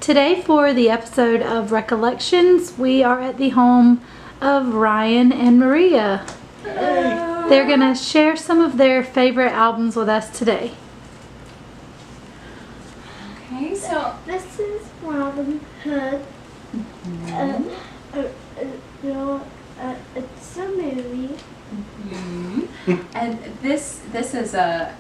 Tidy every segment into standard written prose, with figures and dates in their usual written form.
Today for the episode of Recollections, we are at the home of Ryan and Maria. Hello. They're going to share some of their favorite albums with us today. Okay, so This is Robin Hood. It's a movie. and this is the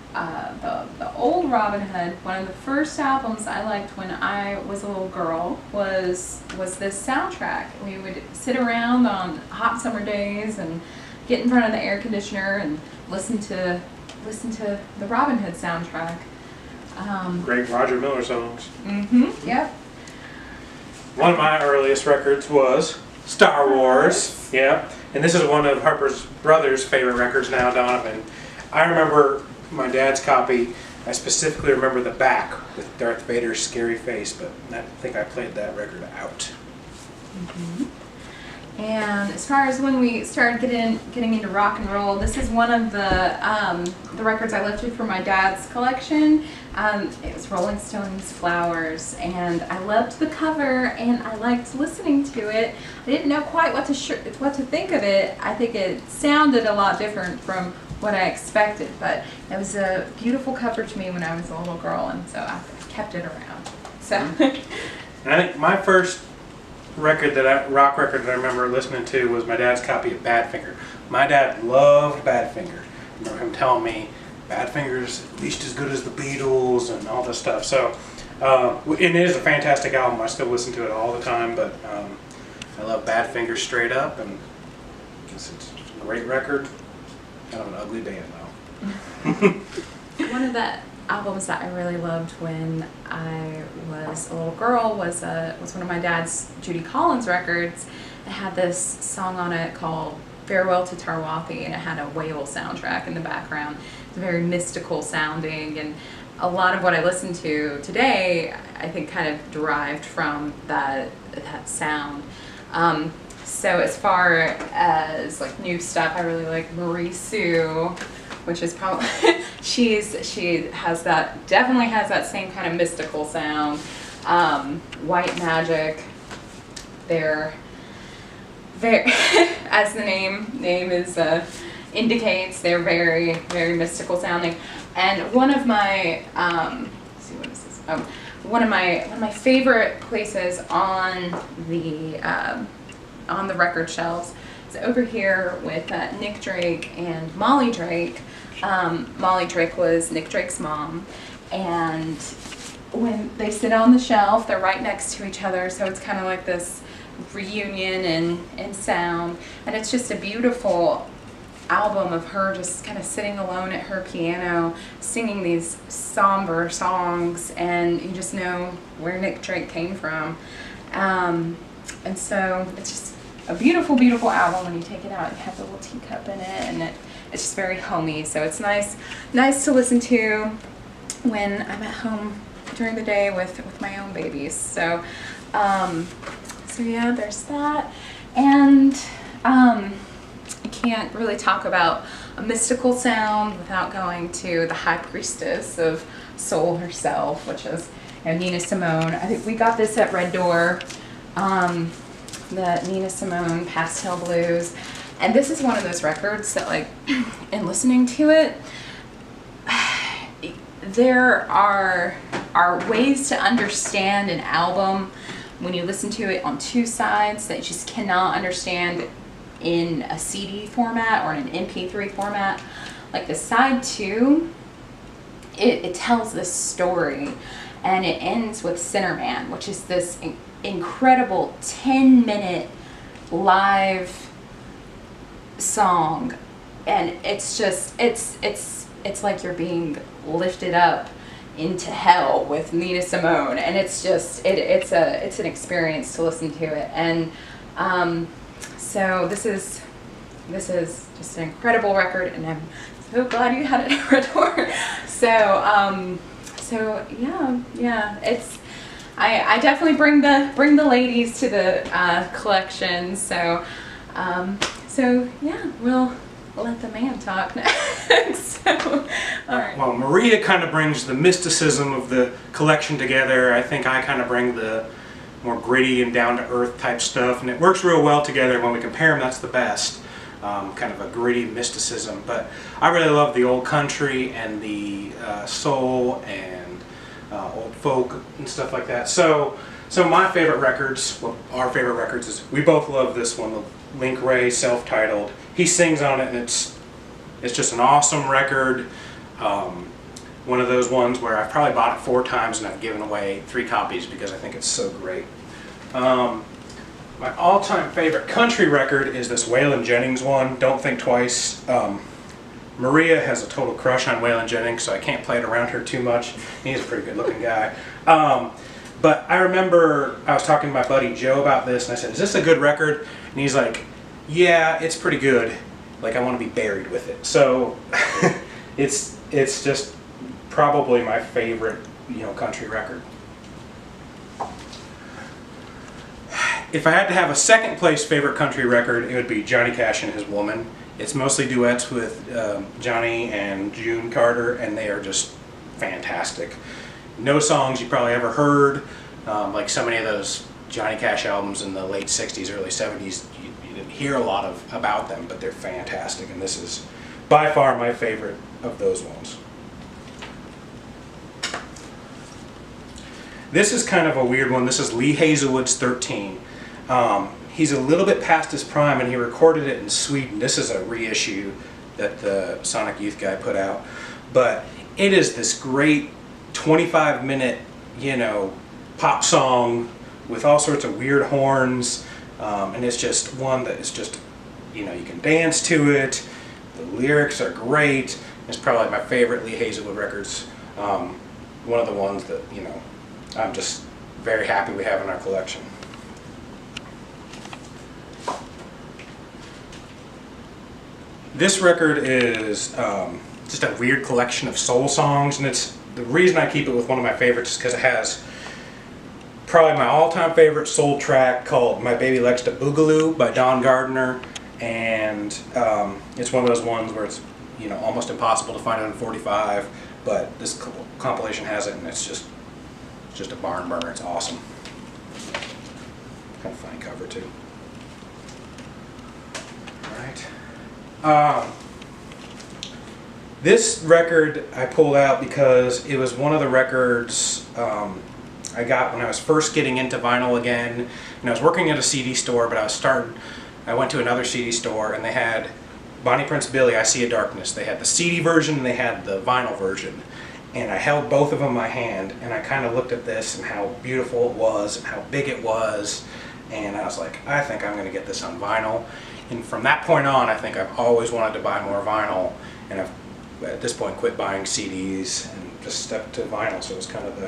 old Robin Hood. One of the first albums I liked when I was a little girl was this soundtrack. We would sit around on hot summer days and get in front of the air conditioner and listen to the Robin Hood soundtrack. Great Roger Miller songs. Yep. One of my earliest records was Star Wars. Yeah. And this is one of Harper's brother's favorite records now, Donovan. I remember my dad's copy. I specifically remember the back with Darth Vader's scary face, but I think I played that record out. And as far as when we started getting into rock and roll, this is one of the records I lifted from my dad's collection. It was Rolling Stones' Flowers, and I loved the cover and I liked listening to it. I didn't know quite what to think of it. I think it sounded a lot different from what I expected, but it was a beautiful cover to me when I was a little girl, and so I kept it around. So. And I think my first rock record that I remember listening to was my dad's copy of Badfinger. My dad loved Badfinger. I remember him telling me Badfinger's at least as good as the Beatles and all this stuff. So, and it is a fantastic album. I still listen to it all the time, but I love Badfinger straight up, and it's a great record. Kind of an ugly band though. One of the albums that I really loved when I was a little girl was one of my dad's Judy Collins records. It had this song on it called Farewell to Tarwathie, and it had a whale soundtrack in the background. It's very mystical sounding, and a lot of what I listen to today I think kind of derived from that sound. So as far as like new stuff, I really like Marie Sue, which is probably she definitely has that same kind of mystical sound. White Magic, they're very as the name is indicates, they're very, very mystical sounding. And one of my let's see, what is this? One of my favorite places on the record shelves is over here with Nick Drake and Molly Drake. Molly Drake was Nick Drake's mom, and when they sit on the shelf, they're right next to each other, so it's kind of like this reunion in sound, and it's just a beautiful album of her just kind of sitting alone at her piano singing these somber songs, and you just know where Nick Drake came from. And so it's just a beautiful, beautiful album. When you take it out, you have the little teacup in it, and it's just very homey. So it's nice to listen to when I'm at home during the day with my own babies. So, so yeah, there's that. And I can't really talk about a mystical sound without going to the high priestess of soul herself, which is Nina Simone. I think we got this at Red Door. The Nina Simone Pastel Blues, and this is one of those records that, like, in listening to it, there are ways to understand an album when you listen to it on two sides that you just cannot understand in a CD format or in an MP3 format. Like the side two, it tells this story, and it ends with Sinnerman, which is this incredible 10-minute live song, and it's just it's like you're being lifted up into hell with Nina Simone, and it's just it's an experience to listen to it. And so this is just an incredible record, and I'm so glad you had it at Red Door. So yeah, it's I definitely bring the ladies to the collection. So yeah, we'll let the man talk next. So, all right. Well, Maria kind of brings the mysticism of the collection together. I think I kind of bring the more gritty and down-to-earth type stuff, and it works real well together. When we compare them, that's the best. Kind of a gritty mysticism, but I really love the old country and the soul and old folk and stuff like that. So my favorite records, well, our favorite records, is we both love this one, the Link Wray, self-titled. He sings on it, and it's just an awesome record. One of those ones where I've probably bought it 4 times and I've given away 3 copies because I think it's so great. My all-time favorite country record is this Waylon Jennings one, Don't Think Twice. Maria has a total crush on Waylon Jennings, so I can't play it around her too much. He's a pretty good-looking guy. But I remember I was talking to my buddy Joe about this, and I said, is this a good record? And he's like, yeah, it's pretty good. Like, I want to be buried with it. So it's just probably my favorite, country record. If I had to have a second place favorite country record, it would be Johnny Cash and His Woman. It's mostly duets with Johnny and June Carter, and they are just fantastic. No songs you probably ever heard, like so many of those Johnny Cash albums in the late 60s, early 70s, you didn't hear a lot about them, but they're fantastic, and this is by far my favorite of those ones. This is kind of a weird one. This is Lee Hazelwood's 13. He's a little bit past his prime, and he recorded it in Sweden. This is a reissue that the Sonic Youth guy put out. But it is this great 25-minute, pop song with all sorts of weird horns. And it's just one that is just, you can dance to it. The lyrics are great. It's probably my favorite Lee Hazelwood records. One of the ones that, I'm just very happy we have in our collection. This record is just a weird collection of soul songs, and it's the reason I keep it with one of my favorites is because it has probably my all-time favorite soul track called My Baby Likes to Boogaloo by Don Gardner, and it's one of those ones where it's almost impossible to find it on 45, but this compilation has it, and it's just a barn burner. It's awesome. Kind of funny cover too. All right. This record I pulled out because it was one of the records I got when I was first getting into vinyl again. And I was working at a CD store, but I went to another CD store, and they had Bonnie Prince Billy, I See a Darkness. They had the CD version and they had the vinyl version. And I held both of them in my hand, and I kind of looked at this and how beautiful it was and how big it was, and I was like, I think I'm going to get this on vinyl. And from that point on, I think I've always wanted to buy more vinyl, and I've at this point quit buying CDs and just stepped to vinyl. So it was kind of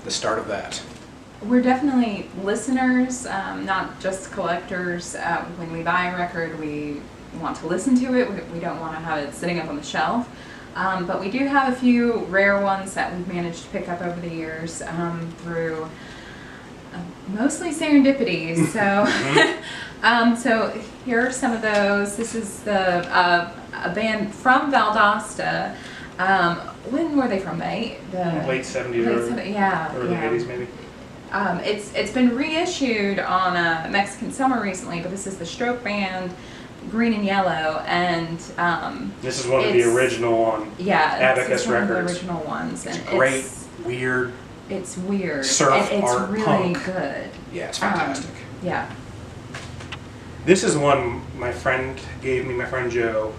the start of that. We're definitely listeners, not just collectors. When we buy a record, we want to listen to it. We don't want to have it sitting up on the shelf. But we do have a few rare ones that we've managed to pick up over the years through mostly serendipity. So, so here are some of those. This is a band from Valdosta. When were they from? The late 70s, yeah, early 80s maybe. It's been reissued on Mexican Summer recently, but this is the Stroke Band, Green and Yellow, and this is one of the original on Abacus one Records. Of the original ones. It's great, weird. It's weird. Surf it's art really punk. good. Yeah, it's fantastic. Yeah. This is one my friend gave me, my friend Joe.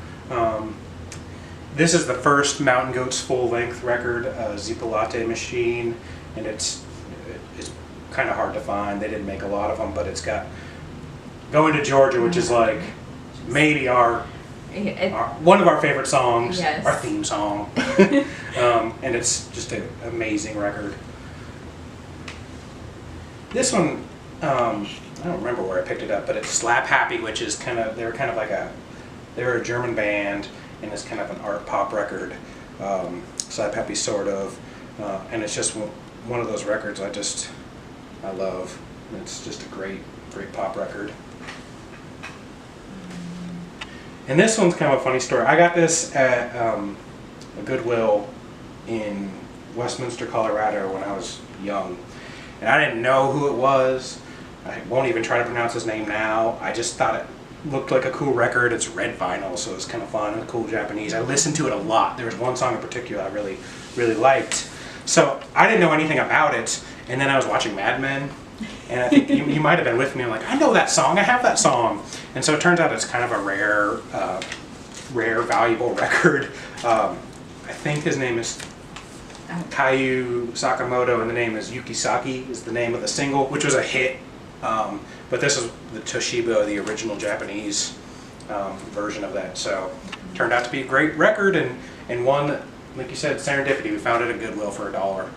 This is the first Mountain Goats full-length record, Zipolate Machine, and it's kind of hard to find. They didn't make a lot of them, but it's got Going to Georgia, which is like maybe one of our favorite songs, yes. Our theme song, and it's just an amazing record. This one, I don't remember where I picked it up, but it's Slap Happy, which is they were a German band, and it's kind of an art pop record. Slap Happy, sort of, and it's just one of those records I love. It's just a great pop record. And this one's kind of a funny story. I got this at a Goodwill in Westminster, Colorado when I was young. And I didn't know who it was. I won't even try to pronounce his name now. I just thought it looked like a cool record. It's red vinyl, so it's kind of fun and cool Japanese. I listened to it a lot. There was one song in particular I really, really liked. So I didn't know anything about it. And then I was watching Mad Men. And I think you might have been with me. I'm like, I know that song. I have that song. And so it turns out it's kind of a rare, valuable record. I think his name is Kayu Sakamoto, and the name is Yukisaki is the name of the single, which was a hit. But this is the Toshiba, the original Japanese version of that. So it turned out to be a great record, and one, like you said, serendipity. We found it at Goodwill for $1.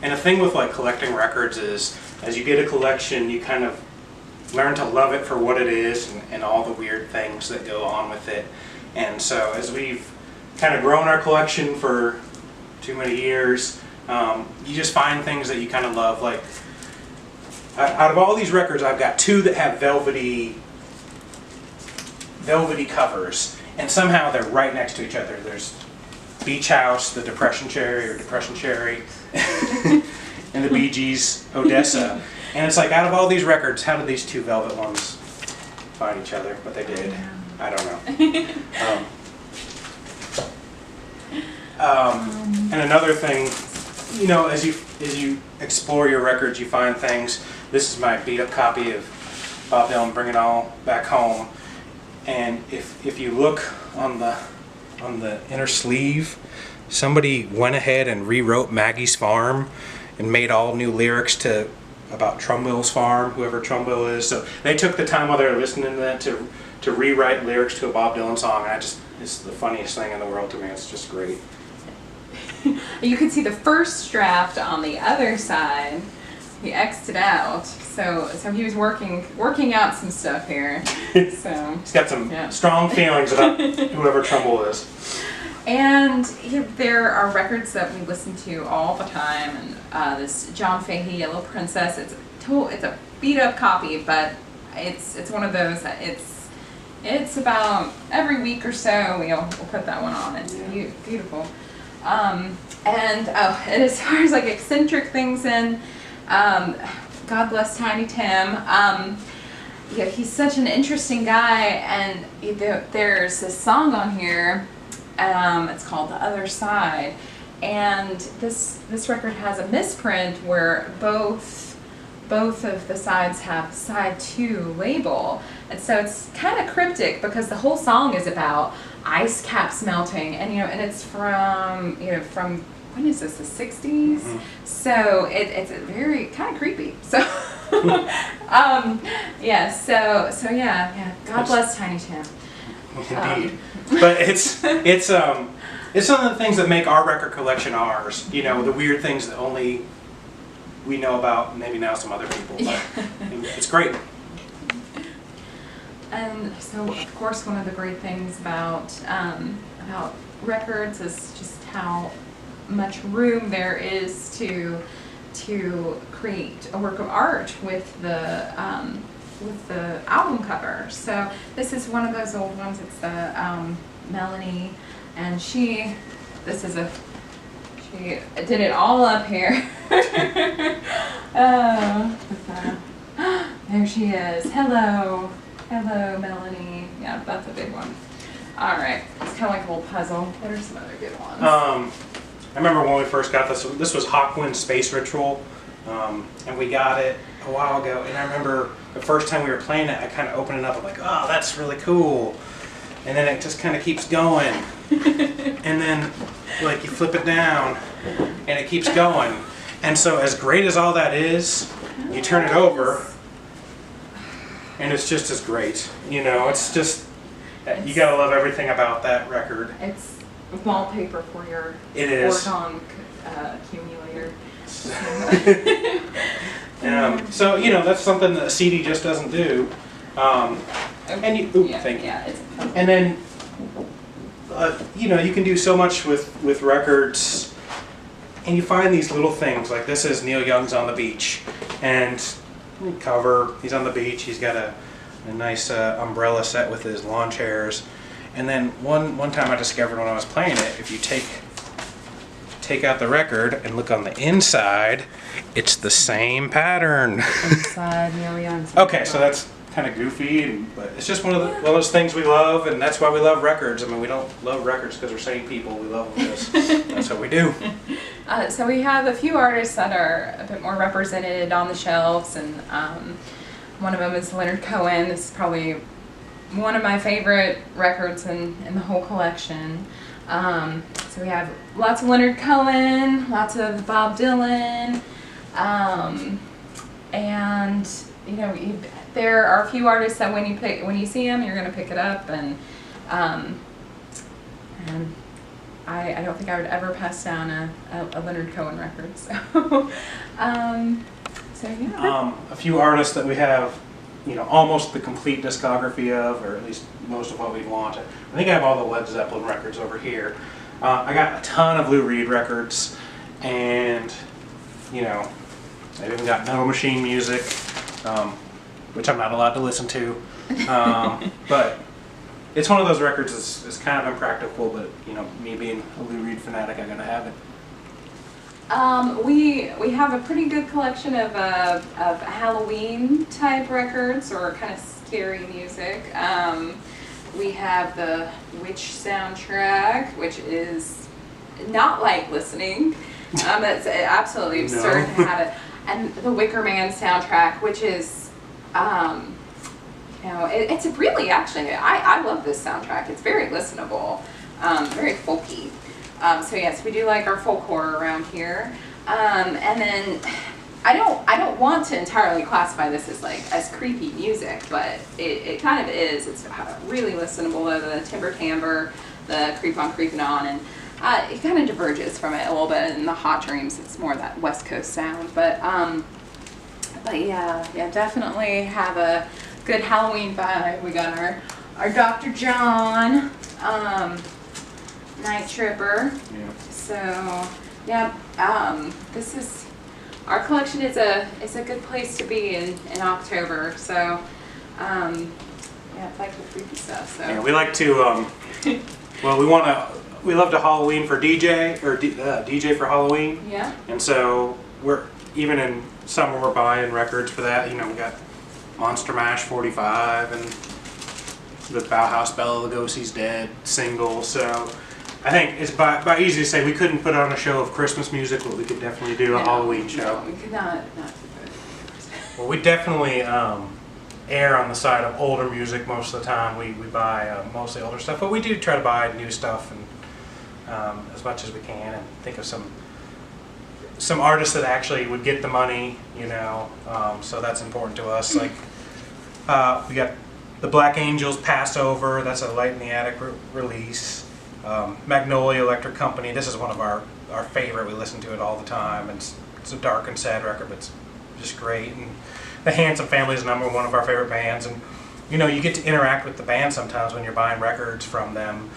And the thing with like collecting records is, as you get a collection, you kind of learn to love it for what it is and all the weird things that go on with it. And so as we've kind of grown our collection for too many years, you just find things that you kind of love. Like out of all these records, I've got 2 that have velvety covers, and somehow they're right next to each other. There's Beach House, the Depression Cherry, and the Bee Gees, Odessa. And it's like, out of all these records, how did these 2 velvet ones find each other? But they did. I don't know. And another thing, you know, as you explore your records, you find things. This is my beat up copy of Bob Dylan, Bring It All Back Home. And if you look on the inner sleeve, somebody went ahead and rewrote Maggie's Farm and made all new lyrics about Trumbull's farm, whoever Trumbull is. So they took the time while they were listening to that to rewrite lyrics to a Bob Dylan song, and it's the funniest thing in the world to me. It's just great. You can see the first draft on the other side. He X'd it out, so he was working out some stuff here. So he's got some strong feelings about whoever Trumbull is. And there are records that we listen to all the time, and this John Fahey Yellow Princess. It's a beat up copy, but it's one of those that it's about every week or so we'll put that one on. It's beautiful. And as far as like eccentric things in, God bless Tiny Tim. He's such an interesting guy, and there's this song on here. It's called The Other Side, and this record has a misprint where both of the sides have side 2 label, and so it's kind of cryptic because the whole song is about ice caps melting, and and it's from when is this, the 60s? Mm-hmm. So it's very kind of creepy. So God bless Tiny Tim. Indeed. But it's some of the things that make our record collection ours. The weird things that only we know about, maybe now some other people. But it's great. And so, of course, one of the great things about records is just how much room there is to create a work of art with the album cover. So this is one of those old ones. It's the Melanie, and she did it all up here. There she is. Hello, Melanie. Yeah, that's a big one. All right, it's kind of like a little puzzle. What are some other good ones? I remember when we first got this. This was Hawkwind Space Ritual, and we got it a while ago. And I remember the first time we were playing it, I kind of opened it up and like, oh, that's really cool. And then it just kind of keeps going. And then, like, you flip it down, and it keeps going. And so, as great as all that is, you turn it over, and it's just as great. It's just, you gotta love everything about that record. It's wallpaper for your Oregon accumulator. So that's something that a CD just doesn't do. And you, thank you. And then, you can do so much with records, and you find these little things. Like this is Neil Young's On the Beach, and cover. He's on the beach. He's got a a nice umbrella set with his lawn chairs. And then one time I discovered when I was playing it, if you take out the record and look on the inside, it's the same pattern. Inside, nearly on. Okay, so that's kind of goofy, but it's just one of those things we love, and that's why we love records. I mean, we don't love records because we're sane people. We love them because that's what we do. So we have a few artists that are a bit more represented on the shelves, and one of them is Leonard Cohen. This is probably one of my favorite records in the whole collection. So we have lots of Leonard Cohen, lots of Bob Dylan, and you know, there are a few artists that when you see them, you're going to pick it up, and I don't think I would ever pass down a Leonard Cohen record. So, so yeah. A few artists that we have, you know, almost the complete discography of, or at least most of what we've launched. I think I have all the Led Zeppelin records over here. I got a ton of Lou Reed records, and you know, I've even got Metal Machine music, which I'm not allowed to listen to. But it's one of those records that's kind of impractical, but you know, me being a Lou Reed fanatic, I gotta have it. We have a pretty good collection of Halloween type records, or kind of scary music. We have the Witch soundtrack, which is not like listening. It's absolutely absurd to have it. And the Wicker Man soundtrack, which is, you know, it's really, actually, I love this soundtrack. It's very listenable, very folky. So yes, we do like our folk horror around here. And then I don't want to entirely classify this as creepy music, but it kind of is. It's really listenable. The Timber Timbre, the Creep On Creepin' On, and it kind of diverges from it a little bit. In the Hot Dreams, it's more that West Coast sound. But yeah, definitely have a good Halloween vibe. We got our Dr. John, Night Tripper. Yeah. So yeah, this is. Our collection is a good place to be in October, so yeah, it's like the freaky stuff. So yeah, we like to well, we love to Halloween for DJ, or DJ for Halloween. Yeah. And so we're even in summer we're buying records for that. You know, we got Monster Mash 45 and the Bauhaus Bela Lugosi's Dead single. So I think it's by easy to say we couldn't put on a show of Christmas music, but we could definitely do a Halloween show. No, we could not do that. Well, we definitely err on the side of older music most of the time. We buy mostly older stuff, but we do try to buy new stuff and as much as we can, and think of some artists that actually would get the money, you know. So that's important to us. Like we got the Black Angels Passover. That's a Light in the Attic release. Magnolia Electric Company. This is one of our favorite. We listen to it all the time. It's a dark and sad record, but it's just great. And the Handsome Family is one of our favorite bands. And you know, you get to interact with the band sometimes when you're buying records from them.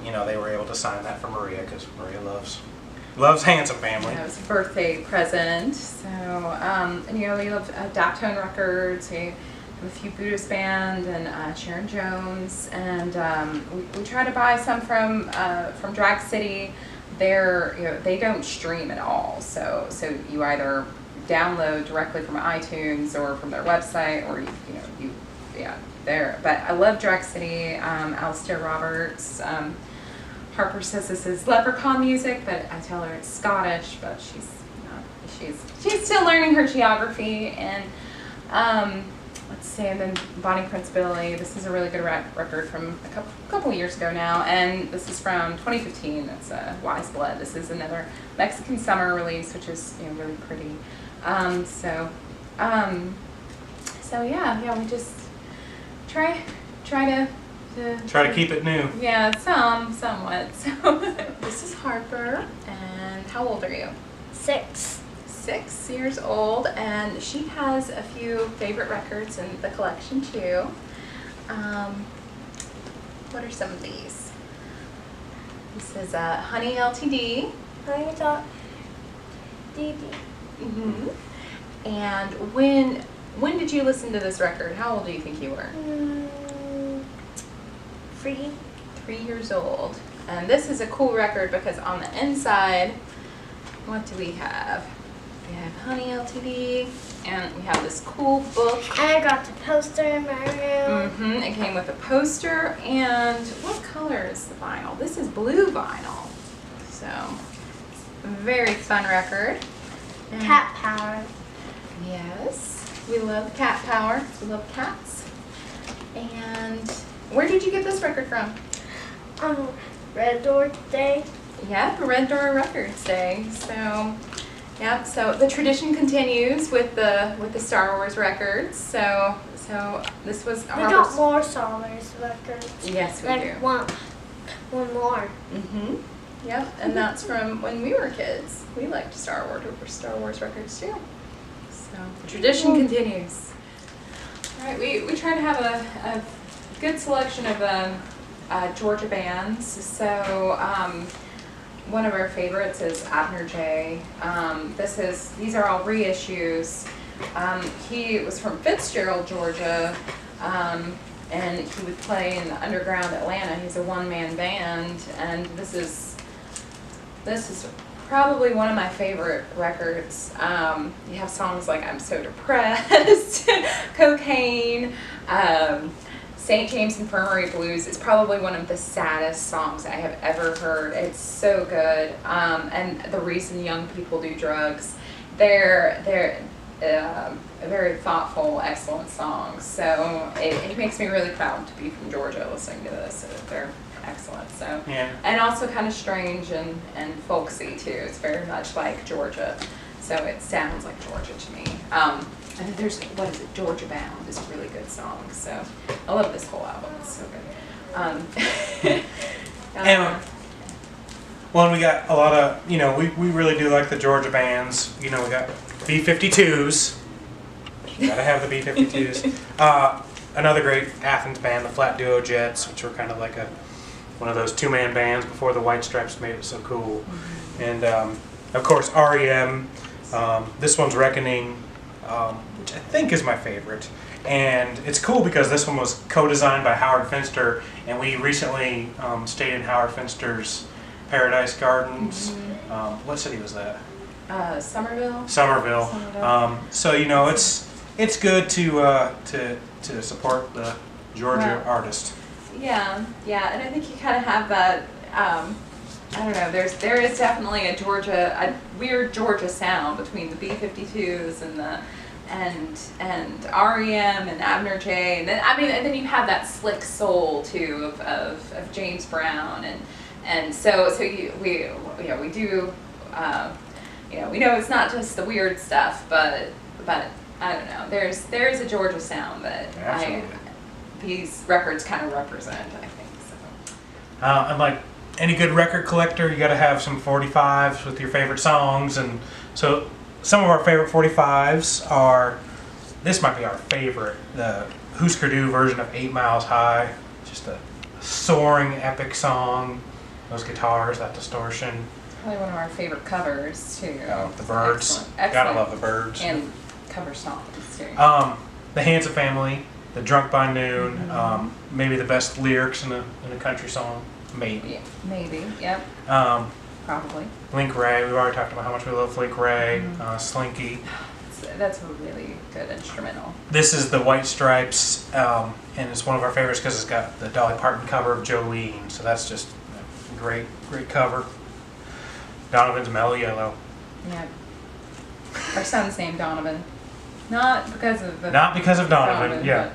You know, they were able to sign that for Maria because Maria loves Handsome Family. Yeah, it was a birthday present. So and you know, we love Daptone Records. We a few Buddhist band and Sharon Jones, and we try to buy some from Drag City. They don't stream at all, so you either download directly from iTunes or from their website, or there. But I love Drag City. Alistair Roberts. Harper says this is leprechaun music, but I tell her it's Scottish, but she's not. She's still learning her geography. And let's see, and then Bonnie Prince Billy. This is a really good record from a couple years ago now, and this is from 2015. That's Wise Blood. This is another Mexican summer release, which is really pretty. So yeah, we just try to keep it new. Yeah, somewhat. So this is Harper, and how old are you? 6. 6 years old, and she has a few favorite records in the collection too. What are some of these? This is Honey LTD. Honey LTD. And when When did you listen to this record? How old do you think you were? 3. 3 years old. And this is a cool record because on the inside, what do we have? We have Honey LTD, and we have this cool book. And I got the poster in my room. It came with a poster, and what color is the vinyl? This is blue vinyl. So, very fun record. And Cat power. yes, we love cat power. We love cats. And where did you get this record from? Red Door Day. Yeah, Red Door Records Day. So, yeah. So the tradition continues with the Star Wars records. So this was We got more Star Wars records. Yes, we Like do. one more. Yep, and that's from when we were kids. We liked Star Wars records too. So the tradition continues. All right, we try to have a good selection of Georgia bands. So one of our favorites is Abner J. These are all reissues. He was from Fitzgerald, Georgia, and he would play in underground Atlanta. He's a one-man band, and this is probably one of my favorite records. You have songs like I'm So Depressed, Cocaine, St. James Infirmary Blues is probably one of the saddest songs I have ever heard. It's so good. And the reason young people do drugs, they're very thoughtful, excellent songs. So it makes me really proud to be from Georgia listening to this. They're excellent. So Yeah. and also kind of strange and folksy too. It's very much like Georgia. So it sounds like Georgia to me. And then there's, what is it, Georgia Bound is a really good song. So I love this whole album. It's so good. And well, we got a lot of, we really do like the Georgia bands. We got B-52s. You gotta have the B-52s. Another great Athens band, the Flat Duo Jets, which were kind of like one of those two-man bands before the White Stripes made it so cool. And of course REM. This one's Reckoning, which I think is my favorite. And it's cool because this one was co-designed by Howard Finster, and we recently stayed in Howard Finster's Paradise Gardens. What city was that? Somerville. Somerville. So it's good to support the Georgia artist. Yeah, and I think you kind of have that. I don't know. There is definitely a weird Georgia sound between the B-52s and REM and Abner J. And then you have that slick soul too of James Brown and so we do. We know it's not just the weird stuff, but I don't know. There is a Georgia sound that these records kind of represent. I think so. And like any good record collector, you got to have some 45s with your favorite songs, and so some of our favorite 45s are. This might be our favorite, the Husker Du version of 8 Miles High. Just a soaring, epic song. Those guitars, that distortion. Probably one of our favorite covers too. Oh, the Birds. Excellent. Gotta love the Birds. And cover songs too. The Hanson Family, the Drunk by Noon, maybe the best lyrics in a country song, maybe. Yeah, maybe. Yep. Probably. Link Ray. We've already talked about how much we love Link Ray. Slinky. That's a really good instrumental. This is the White Stripes, and it's one of our favorites because it's got the Dolly Parton cover of Jolene. So that's just a great cover. Donovan's Mellow Yellow. Yeah. Our son's named Donovan. Not because of Donovan, yeah.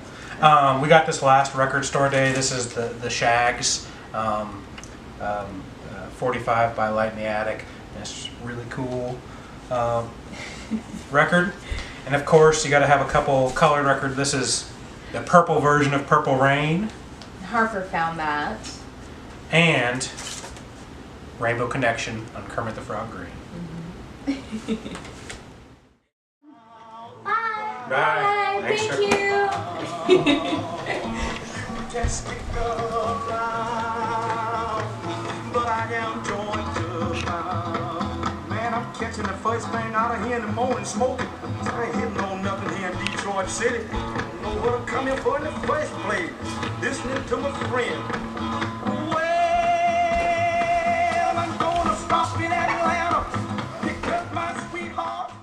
We got this last record store day. This is the Shags 45 by Light in the Attic. And it's really cool record. And of course, you got to have a couple colored records. This is the purple version of Purple Rain. Harper found that. And Rainbow Connection on Kermit the Frog Green. Bye. Bye. Thanks, Thank sir. you. But I am Georgia bound. Man, I'm catching the first thing out of here in the morning smoking. I ain't hitting on nothing here in Detroit. Orange City. Don't know what I'm coming for in the first place. Listening to my friend. Well, I'm gonna stop in Atlanta. Pick up my sweetheart.